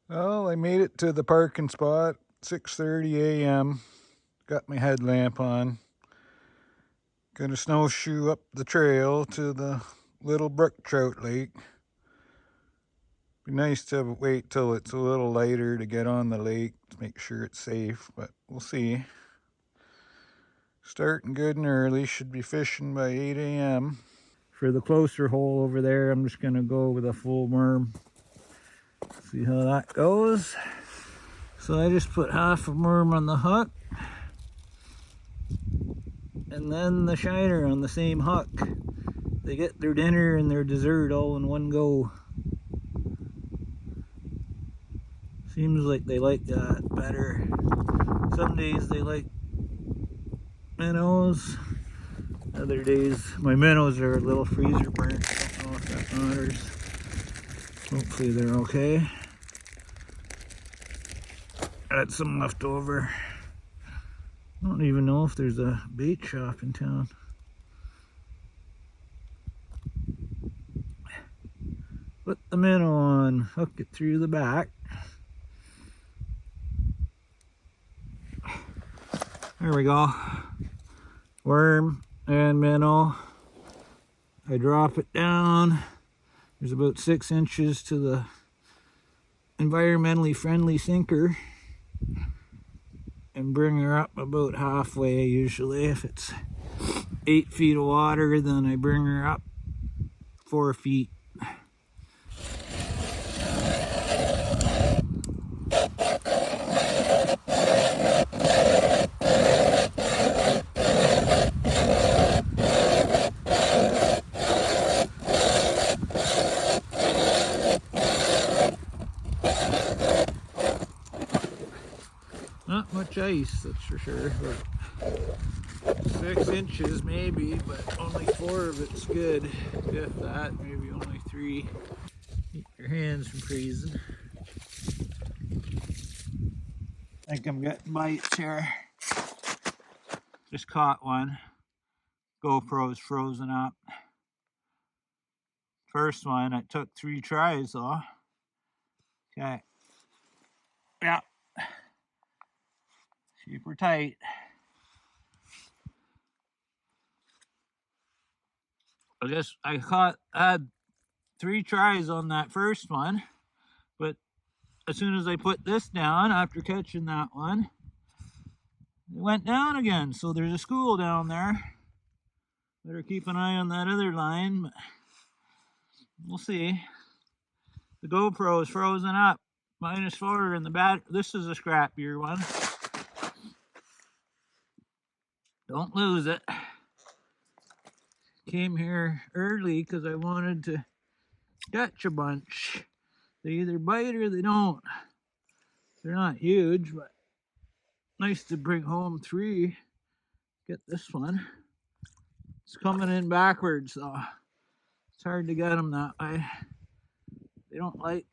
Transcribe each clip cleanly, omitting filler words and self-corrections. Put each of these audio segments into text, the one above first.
Well, I made it to the parking spot, 6:30 a.m. Got my headlamp on. Gonna snowshoe up the trail to the little Brook Trout Lake. Be nice to wait till it's a little lighter to get on the lake to make sure it's safe, but we'll see. Starting good and early, should be fishing by 8 a.m. For the closer hole over there, I'm just gonna go with a full worm. See how that goes. So I just put half a worm on the hook and then the shiner on the same hook. They get their dinner and their dessert all in one go. Seems like they like that better. Some days they like minnows. Other days my minnows are a little freezer burnt. I don't know if that matters. Hopefully they're okay. I had some left over. I don't even know if there's a bait shop in town. Put the minnow on, hook it through the back. There we go. Worm and minnow. I drop it down. There's about 6 inches to the environmentally friendly sinker. And bring her up about halfway usually. If it's 8 feet of water, then I bring her up 4 feet. Not much ice, that's for sure. But 6 inches maybe, but only 4 of it's good. If that, maybe only 3. Keep your hands from freezing. I think I'm getting bites here. Just caught one. GoPro's frozen up. First one, I took 3 tries though. Okay. Yeah. Super tight. I had 3 tries on that first one, but as soon as I put this down after catching that one, it went down again. So there's a school down there. Better keep an eye on that other line, but we'll see. The GoPro is frozen up, -4 in the bat. This is a scrappier one. Don't lose it. Came here early because I wanted to catch a bunch. They either bite or they don't. They're not huge, but nice to bring home 3. Get this one. It's coming in backwards though. It's hard to get them that way. They don't like.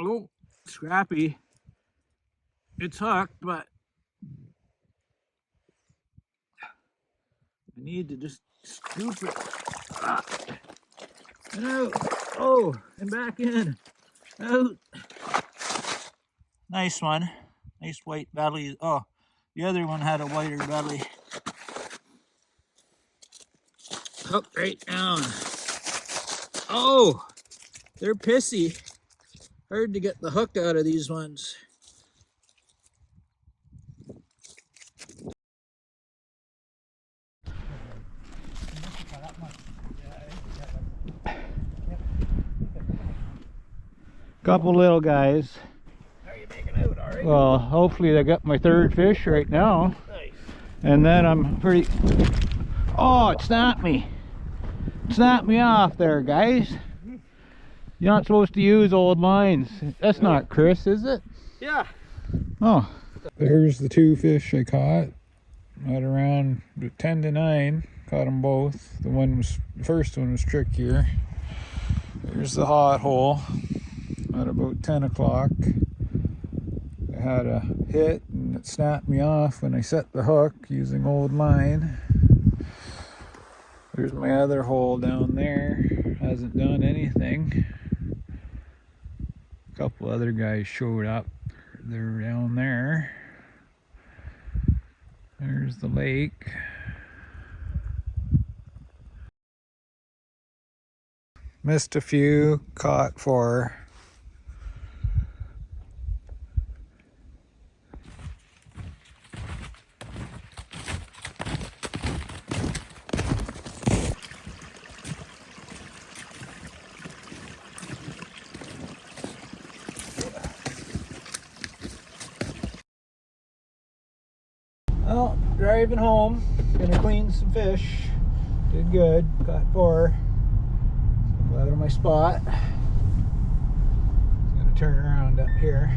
Oh, scrappy. It's hooked, but I need to just scoop it. And out. Oh, and back in. Out. Nice one. Nice white belly. Oh, the other one had a whiter belly. Hook right down. Oh, they're pissy. Hard to get the hook out of these ones. Couple little guys. How are you making out? All right. Well, hopefully I got my 3rd fish right now. Nice. And then I'm pretty. Oh, it snapped me. It snapped me off there, guys. You're not supposed to use old lines. That's not Chris, is it? Yeah. Oh. There's the 2 fish I caught at around 10 to 9. Caught them both. The first one was trickier. There's the hot hole at about 10 o'clock. I had a hit and it snapped me off when I set the hook using old line. There's my other hole down there. Hasn't done anything. A couple other guys showed up. They're down there. There's the lake. Missed a few, caught 4. Well, driving home, gonna clean some fish. Did good, caught 4. Glad of my spot. Gonna turn around up here.